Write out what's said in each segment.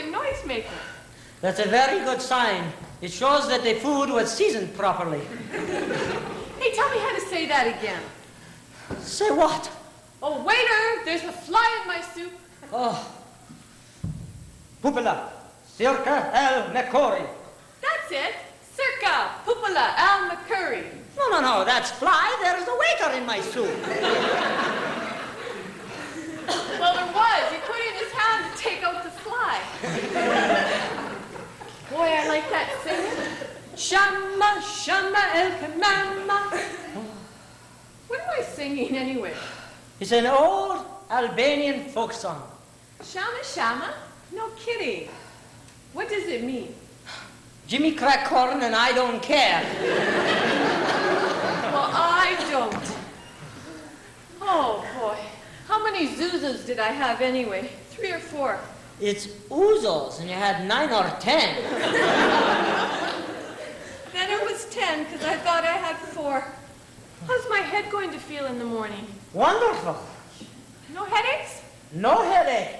a noisemaker. That's a very good sign. It shows that the food was seasoned properly. Hey, tell me how to say that again. Say what? Oh, waiter, there's a fly in my soup. Oh. Pupila, circa el McCory. That's it. Circa, Pupila, Al McCurry. No, that's fly. There's a waiter in my soup. Well, there was. He put in his hand to take out the fly. Boy, I like that singing. Shama, shama, el kamama. What am I singing anyway? It's an old Albanian folk song. Shama, shama? No kidding. What does it mean? Jimmy crack corn and I don't care. Well, I don't. Oh, boy. How many zuzas did I have anyway? 3 or 4? It's ouzels, and you had 9 or 10. Then it was 10, because I thought I had 4. How's my head going to feel in the morning? Wonderful. No headaches? No headache.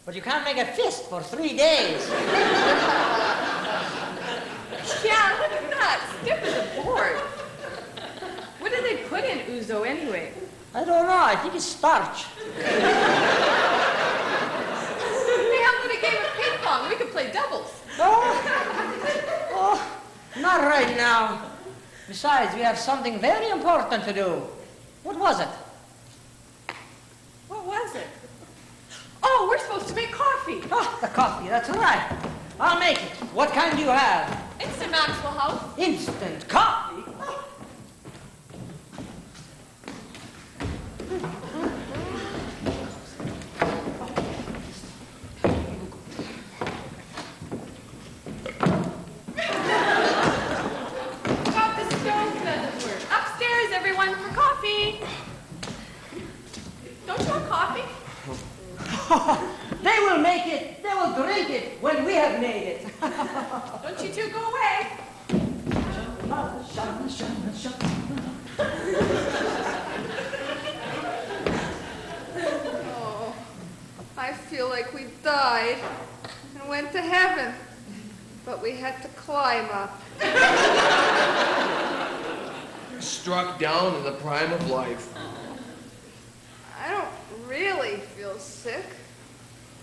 But you can't make a fist for 3 days. Yeah, look at that. Stiff as a board. What do they put in ouzo anyway? I don't know. I think it's starch. Hey, how about a game of ping pong? We could play doubles. Oh, not right now. Besides, we have something very important to do. What was it? What was it? Oh, we're supposed to make coffee. Oh, the coffee. That's right. I'll make it. What kind do you have? Instant Maxwell House. Instant coffee? Oh. They will make it, they will drink it when we have made it. Don't you two go away. Oh, I feel like we died and went to heaven, but we had to climb up. Struck down in the prime of life. I don't really feel sick,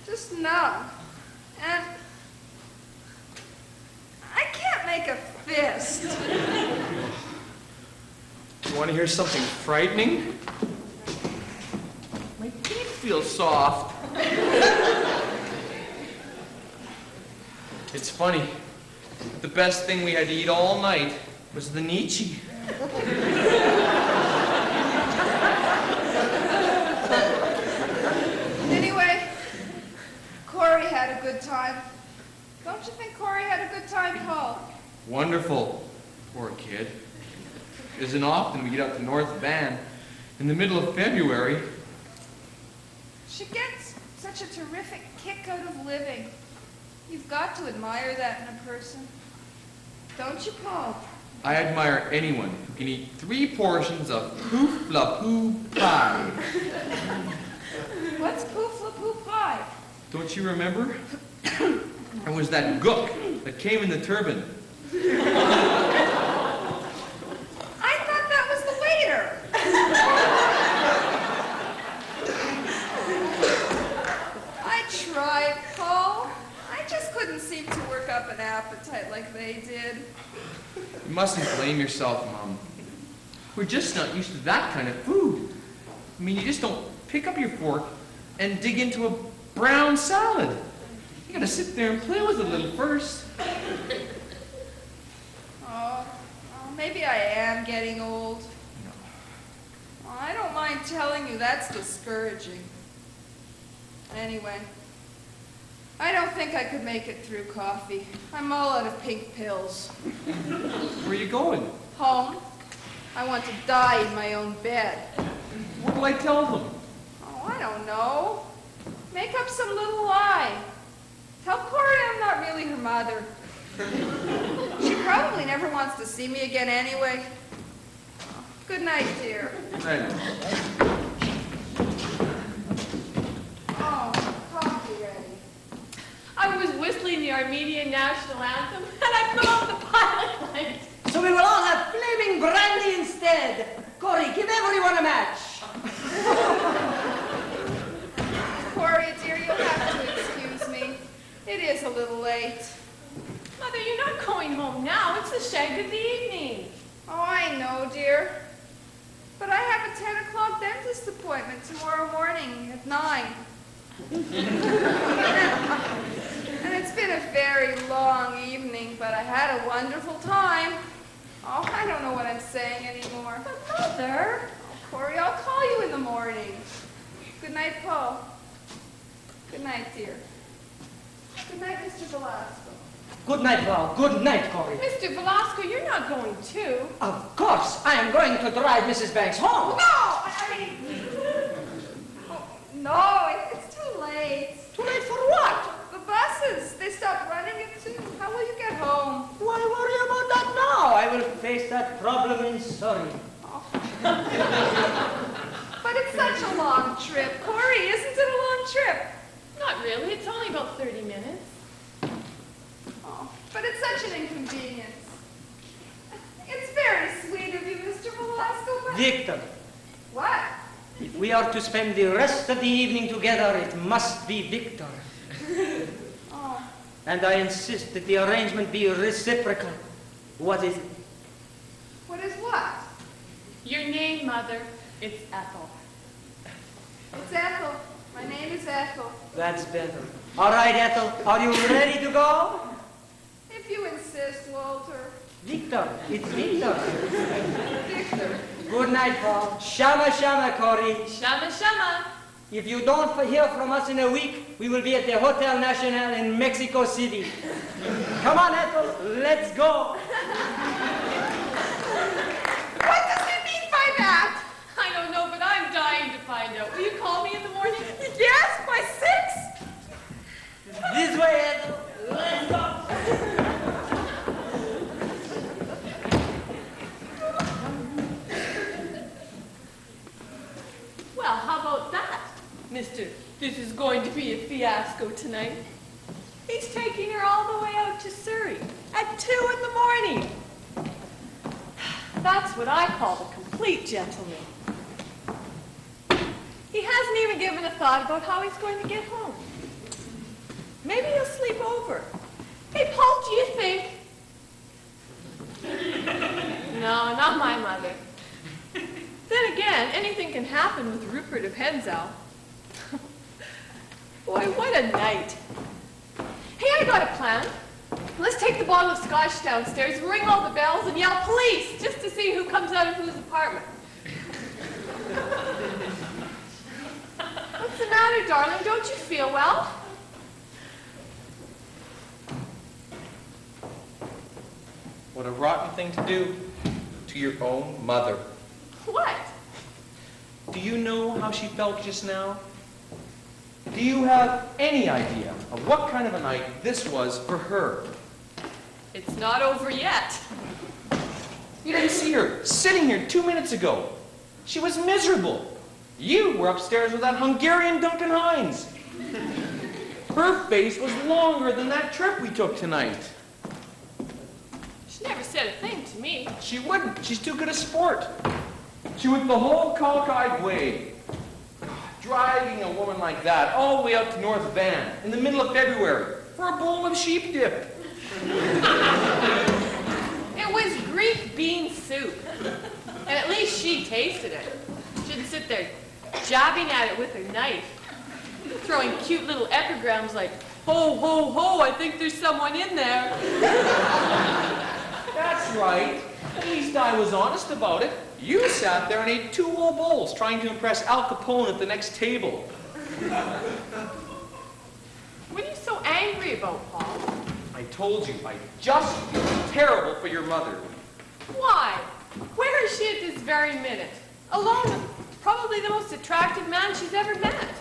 just numb, and I can't make a fist. You want to hear something frightening? My teeth feel soft. It's funny. The best thing we had to eat all night was the Nietzsche. Anyway, Corey had a good time. Don't you think Corey had a good time, Paul? Wonderful. Poor kid. It isn't often we get up to North Van in the middle of February. She gets such a terrific kick out of living. You've got to admire that in a person. Don't you, Paul? I admire anyone who can eat 3 portions of poof la poo pie. What's poof la poo pie? Don't you remember? It was that gook that came in the turban. I thought that was the waiter. I tried, Paul. I just couldn't seem to work up an appetite like they did. You mustn't blame yourself, Mom. We're just not used to that kind of food. I mean, you just don't pick up your fork and dig into a brown salad. You gotta sit there and play with it a little first. Oh, maybe I am getting old. No. Well, I don't mind telling you that's discouraging. Anyway, I don't think I could make it through coffee. I'm all out of pink pills. Where are you going? Home. I want to die in my own bed. What will I tell them? Oh, I don't know. Make up some little lie. Tell Corey I'm not really her mother. She probably never wants to see me again anyway. Good night, dear. Right. Oh, coffee ready. I was Canadian national anthem, and I put on the pilot light. So we will all have flaming brandy instead. Corey, give everyone a match. Corey, dear, you'll have to excuse me. It is a little late. Mother, you're not going home now. It's the shag of the evening. Oh, I know, dear. But I have a 10 o'clock dentist appointment tomorrow morning at 9. And it's been a very long evening, but I had a wonderful time. Oh, I don't know what I'm saying anymore. But Mother... Oh, Corey, I'll call you in the morning. Good night, Paul. Good night, dear. Good night, Mr. Velasco. Good night, Paul. Good night, Corey. Mr. Velasco, you're not going too. Of course, I am going to drive Mrs. Banks home. No! I mean... Oh, no, it's too late. Too late for what? The buses, they stopped running at 2. How will you get home? Why worry about that now? I will face that problem in Surrey. Oh. But it's such a long trip. Corey, isn't it a long trip? Not really. It's only about 30 minutes. Oh, but it's such an inconvenience. It's very sweet of you, Mr. Velasco, but... Victor, What? if we are to spend the rest of the evening together, it must be Victor. Oh, And I insist that the arrangement be reciprocal. What is it? what is what? Your name, Mother. It's Ethel. It's Ethel. My name is Ethel. That's better. All right, Ethel, are you ready to go? If you insist, Walter. Victor, it's Victor. Victor. Good night, Paul. Shama, shama, Corey. Shama, shama. If you don't hear from us in a week, we will be at the Hotel Nacional in Mexico City. Come on, Ethel, let's go. What does he mean by that? I don't know, but I'm dying to find out. Will you call me in the morning? Yes, by 6? This way, Ethel. Let's go. Well, how about that, Mister? This is going to be a fiasco tonight. He's taking her all the way out to Surrey at 2 in the morning. That's what I call the complete gentleman. He hasn't even given a thought about how he's going to get home. Maybe he'll sleep over. Hey, Paul, do you think? No, not my mother. Then again, anything can happen with Rupert of Hensau. Boy, what a night. Hey, I got a plan. Let's take the bottle of scotch downstairs, ring all the bells, and yell police, just to see who comes out of whose apartment. What's the matter, darling? Don't you feel well? What a rotten thing to do to your own mother. What? Do you know how she felt just now? Do you have any idea of what kind of a night this was for her? It's not over yet. You didn't see her sitting here 2 minutes ago. She was miserable. You were upstairs with that Hungarian Duncan Hines. Her face was longer than that trip we took tonight. She never said a thing to me. She wouldn't. She's too good a sport. She went the whole cockeyed way. Dragging a woman like that all the way out to North Van in the middle of February for a bowl of sheep dip. It was Greek bean soup. And at least she tasted it. She didn't sit there jabbing at it with her knife, throwing cute little epigrams like, ho, ho, ho, I think there's someone in there. That's right. At least I was honest about it. You sat there and ate 2 whole bowls trying to impress Al Capone at the next table. What are you so angry about, Paul? I told you, I just feel terrible for your mother. Why? Where is she at this very minute? Alone with probably the most attractive man she's ever met.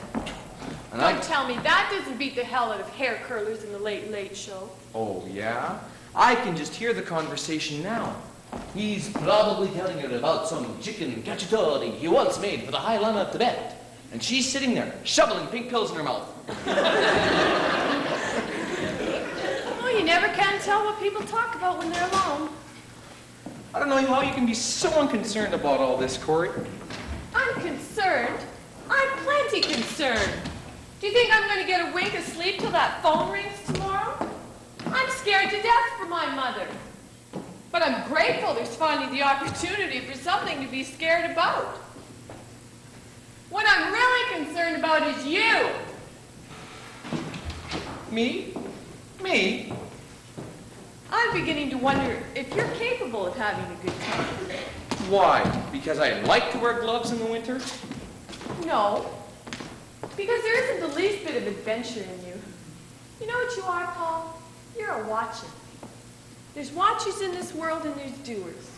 And Don't tell me that doesn't beat the hell out of hair curlers in the Late Late Show. Oh, yeah? I can just hear the conversation now. He's probably telling her about some chicken cacciatore he once made for the High Lama of Tibet. And she's sitting there, shoveling pink pills in her mouth. Oh, you never can tell what people talk about when they're alone. I don't know how you can be so unconcerned about all this, Corey. I'm concerned. I'm plenty concerned. Do you think I'm going to get a wink of sleep till that phone rings tomorrow? I'm scared to death for my mother. But I'm grateful there's finally the opportunity for something to be scared about. What I'm really concerned about is you. Me? Me? I'm beginning to wonder if you're capable of having a good time. Why? Because I like to wear gloves in the winter? No, because there isn't the least bit of adventure in you. You know what you are, Paul? You're a watcher. There's watchers in this world and there's doers.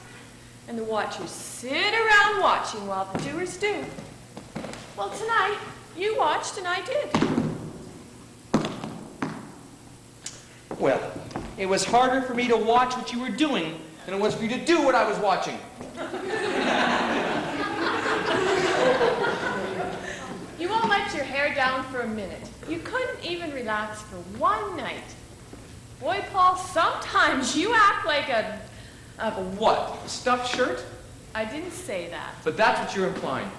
And the watchers sit around watching while the doers do. Well, tonight, you watched and I did. Well, it was harder for me to watch what you were doing than it was for you to do what I was watching. You won't let your hair down for a minute. You couldn't even relax for one night. Boy, Paul, sometimes you act like a What? A stuffed shirt? I didn't say that. But that's what you're implying.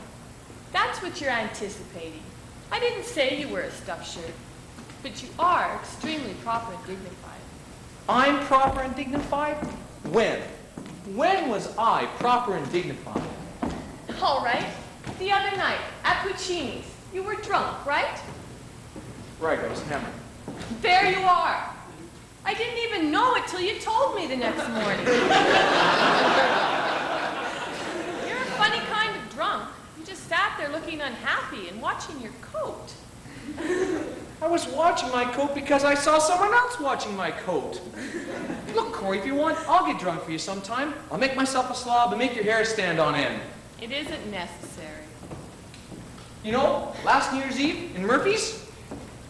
That's what you're anticipating. I didn't say you were a stuffed shirt, but you are extremely proper and dignified. I'm proper and dignified? When? When was I proper and dignified? All right, the other night at Puccini's, you were drunk, right? Right, I was hammered. There you are. I didn't even know it till you told me the next morning. You're a funny kind of drunk. You just sat there looking unhappy and watching your coat. I was watching my coat because I saw someone else watching my coat. Look, Corey, if you want, I'll get drunk for you sometime. I'll make myself a slob and make your hair stand on end. It isn't necessary. You know, last New Year's Eve in Murphy's,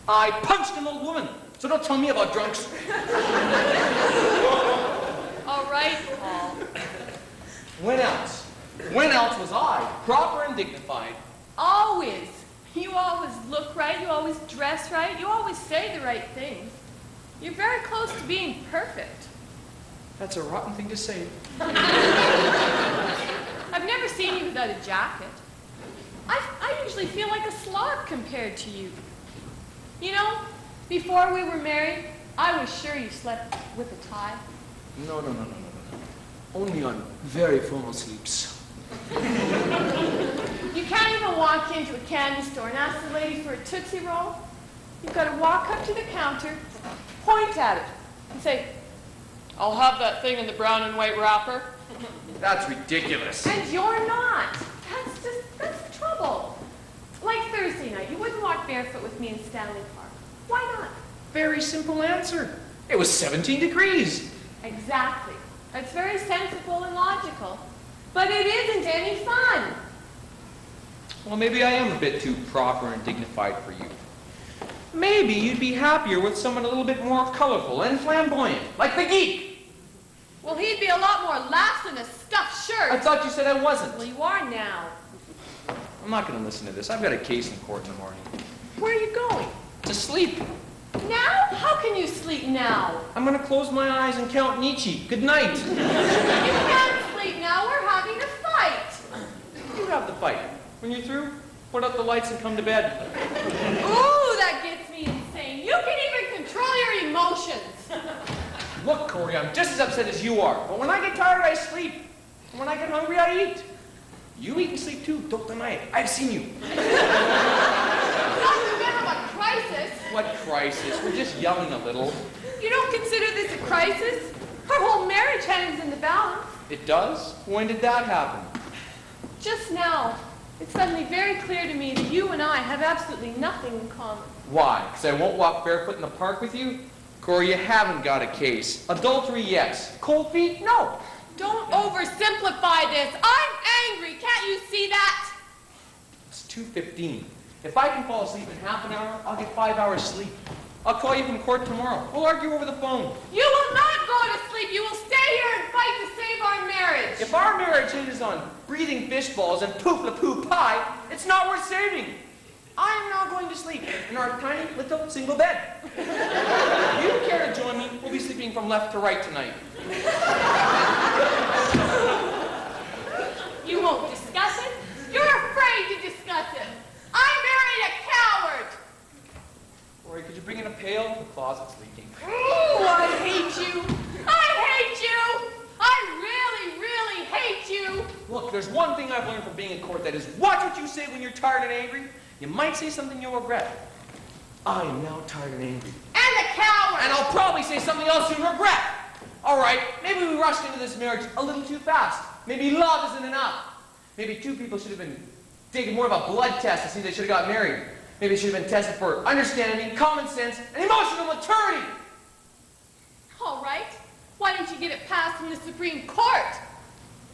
I punched an old woman. So don't tell me about drunks. All right, Paul. When else? When else was I proper and dignified? Always. You always look right. You always dress right. You always say the right things. You're very close to being perfect. That's a rotten thing to say. I've never seen you without a jacket. I usually feel like a slob compared to you. You know, before we were married, I was sure you slept with a tie. No. Only on very formal sleeps. You can't even walk into a candy store and ask the lady for a Tootsie Roll. You've got to walk up to the counter, point at it, and say, "I'll have that thing in the brown and white wrapper." That's ridiculous. And you're not. That's the trouble. Like Thursday night, you wouldn't walk barefoot with me in Stanley Park. Why not? Very simple answer. It was 17 degrees. Exactly. That's very sensible and logical. But it isn't any fun. Well, maybe I am a bit too proper and dignified for you. Maybe you'd be happier with someone a little bit more colorful and flamboyant, like the geek. Well, he'd be a lot more lax than a stuffed shirt. I thought you said I wasn't. Well, you are now. I'm not going to listen to this. I've got a case in court in the morning. Where are you going? To sleep. Now? How can you sleep now? I'm going to close my eyes and count Nietzsche. Good night. You can't sleep now. We're having a fight. You have the fight. When you're through, put out the lights and come to bed. Ooh, that gets me insane. You can even control your emotions. Look, Corey, I'm just as upset as you are. But when I get tired, I sleep. And when I get hungry, I eat. You eat and sleep too. Don't deny it. I've seen you. Not in the middle of a crisis. What crisis? We're just yelling a little. You don't consider this a crisis? Our whole marriage hangs in the balance. It does? When did that happen? Just now, it's suddenly very clear to me that you and I have absolutely nothing in common. Why? Because I won't walk barefoot in the park with you? Corey, you haven't got a case. Adultery, yes. Cold feet, no. Don't oversimplify this. I'm angry. Can't you see that? It's 2:15. If I can fall asleep in half an hour, I'll get 5 hours sleep. I'll call you from court tomorrow. We'll argue over the phone. You will not go to sleep. You will stay here and fight to save our marriage. If our marriage hinges on breathing fish balls and poop-la-poo pie, it's not worth saving. I am now going to sleep in our tiny little single bed. If you care to join me, we'll be sleeping from left to right tonight. You won't discuss it? You're afraid to discuss it. I married a coward. Corey, could you bring in a pail? The closet's leaking. Ooh, I hate you. I hate you. I really, really hate you. Look, there's one thing I've learned from being in court, that is, watch what you say when you're tired and angry. You might say something you'll regret. I am now tired and angry. And a coward. And I'll probably say something else you'll regret. All right, maybe we rushed into this marriage a little too fast. Maybe love isn't enough. Maybe two people should have been taking more of a blood test to see if they should have got married. Maybe it should have been tested for understanding, common sense, and emotional maturity. All right. Why don't you get it passed from the Supreme Court?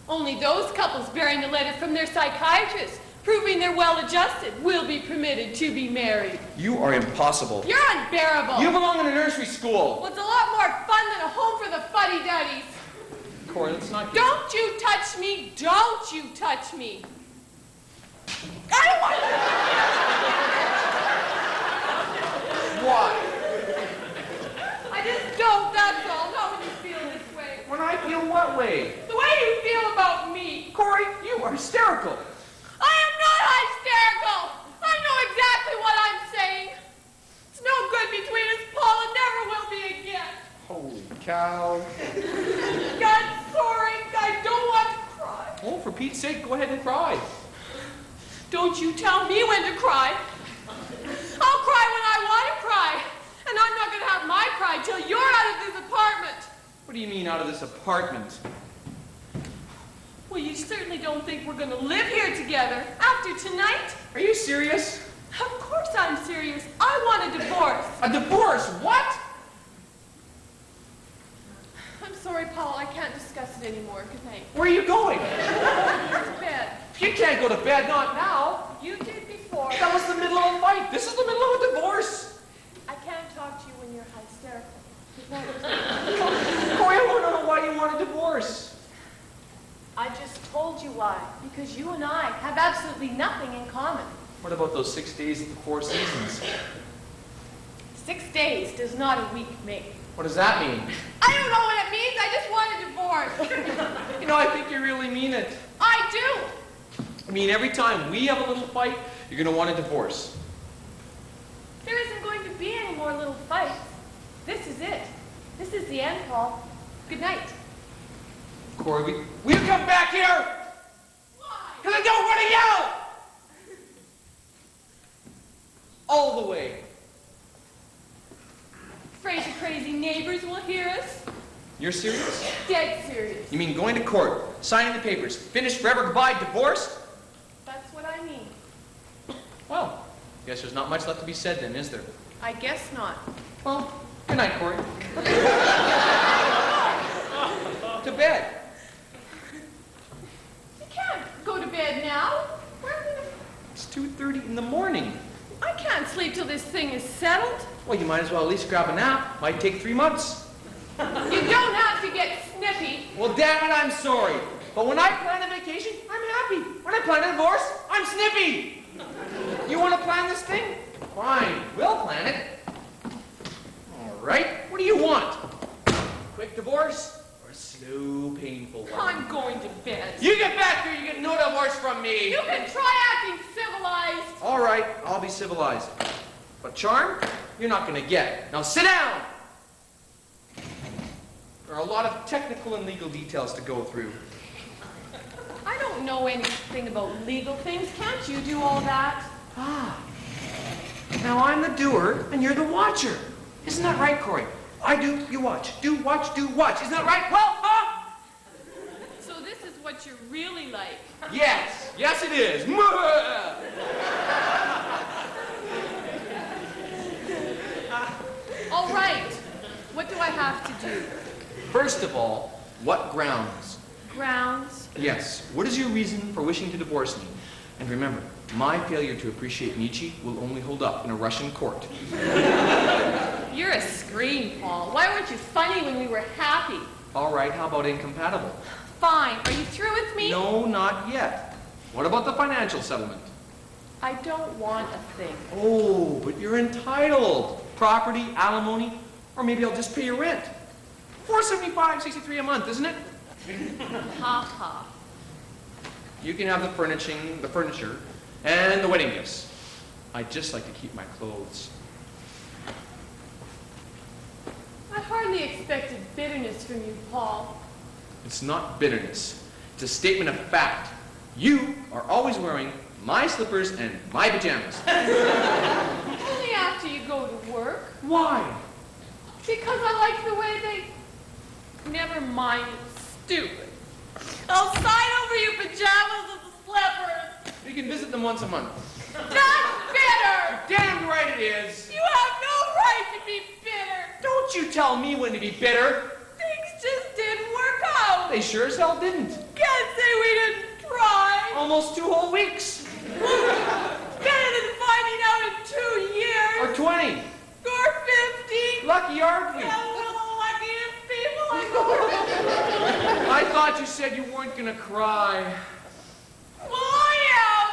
Only those couples bearing a letter from their psychiatrist proving they're well-adjusted will be permitted to be married. You are impossible. You're unbearable. You belong in a nursery school. Well, it's a lot more fun than a home for the fuddy-duddies. Corey, let's not get... Don't you touch me. Don't you touch me. I don't want Why? I just don't, that's all. Not when you feel this way. When I feel what way? The way you feel about me. Corey, you are hysterical. I am not hysterical. I know exactly what I'm saying. It's no good between us, Paul. It never will be again. Holy cow. God, sorry. I don't want to cry. Oh, for Pete's sake, go ahead and cry. Don't you tell me when to cry. I'll cry when I want to cry. And I'm not going to have my cry till you're out of this apartment. What do you mean, out of this apartment? Well, you certainly don't think we're going to live here together after tonight? Are you serious? Of course I'm serious. I want a divorce. A divorce? What? I'm sorry, Paul. I can't discuss it anymore. Good night. Where are you going? To bed. You can't go to bed, not now. You did before. That was the middle of a fight. This is the middle of a divorce. I can't talk to you when you're hysterical. Good night. Corey, I want to know why you want a divorce. I just told you why. Because you and I have absolutely nothing in common. What about those 6 days at the Four Seasons? 6 days does not a week make. What does that mean? I don't know what it means. I just want a divorce. You know, I think you really mean it. I do. I mean, every time we have a little fight, you're going to want a divorce. There isn't going to be any more little fights. This is it. This is the end, Paul. Good night. Corey, will you come back here? Why? Because I don't want to yell! All the way. Afraid the crazy neighbors will hear us? You're serious? Dead serious. You mean going to court, signing the papers, finished forever, goodbye, divorced? That's what I mean. Well, guess there's not much left to be said then, is there? I guess not. Well, good night, Corey. To bed. You can't go to bed now. It's 2:30 in the morning. I can't sleep till this thing is settled. Well, you might as well at least grab a nap. Might take 3 months. You don't have to get snippy. Well, damn it, I'm sorry. But when I plan a vacation, I'm happy. When I plan a divorce, I'm snippy. You want to plan this thing? Fine, we'll plan it. All right, what do you want? Quick divorce or a slow, painful one? I'm going to bed. You get back here, you get no divorce from me. You can try acting civilized. All right, I'll be civilized. But charm, you're not going to get. Now sit down. There are a lot of technical and legal details to go through. I don't know anything about legal things. Can't you do all that? Ah. Now I'm the doer and you're the watcher. Isn't that right, Corey? I do, you watch. Do, watch, do, watch. Isn't that right? Well, huh? So this is what you're really like. Yes. Yes, it is. All right. What do I have to do? First of all, what grounds? Grounds. Yes. What is your reason for wishing to divorce me? And remember, my failure to appreciate Nietzsche will only hold up in a Russian court. You're a scream, Paul. Why weren't you funny when we were happy? All right, how about incompatible? Fine. Are you through with me? No, not yet. What about the financial settlement? I don't want a thing. Oh, but you're entitled. Property, alimony, or maybe I'll just pay your rent. $475.63 a month, isn't it? Ha ha. You can have the furnishing, the furniture, and the wedding gifts. I'd just like to keep my clothes. I hardly expected bitterness from you, Paul. It's not bitterness. It's a statement of fact. You are always wearing my slippers and my pajamas. Only after you go to work. Why? Because I like the way they... Never mind, it's stupid. I'll sign over your pajamas and the slippers. You can visit them once a month. Not bitter! Damn right it is. You have no right to be bitter. Don't you tell me when to be bitter. Things just didn't work out. They sure as hell didn't. Can't say we didn't try. Almost 2 whole weeks. Better than finding out in 2 years. Or 20. Or 50. Lucky, aren't we? Yeah, we're the luckiest people in the world. I thought you said you weren't gonna cry. Well, I am.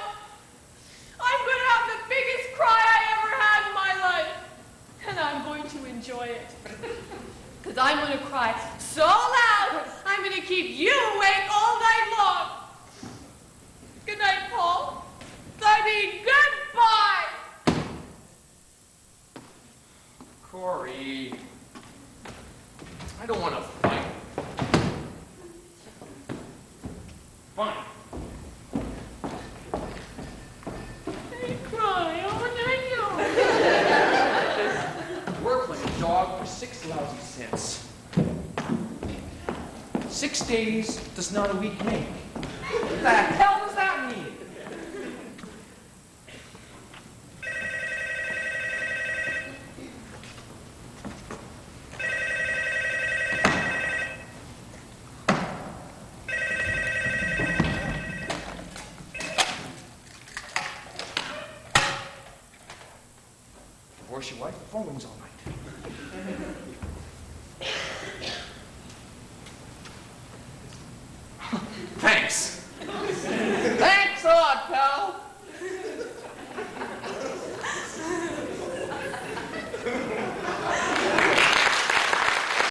I'm going to have the biggest cry I ever had in my life. And I'm going to enjoy it. Because I'm going to cry so loud, I'm going to keep you awake all night long. Good night, Paul. I mean, goodbye. Corey. I don't want to fight. Fine. They cry all night long. Work like a dog for 6 lousy cents. 6 days does not a week make. What the hell does that mean? Divorce your wife, the phone rings all night.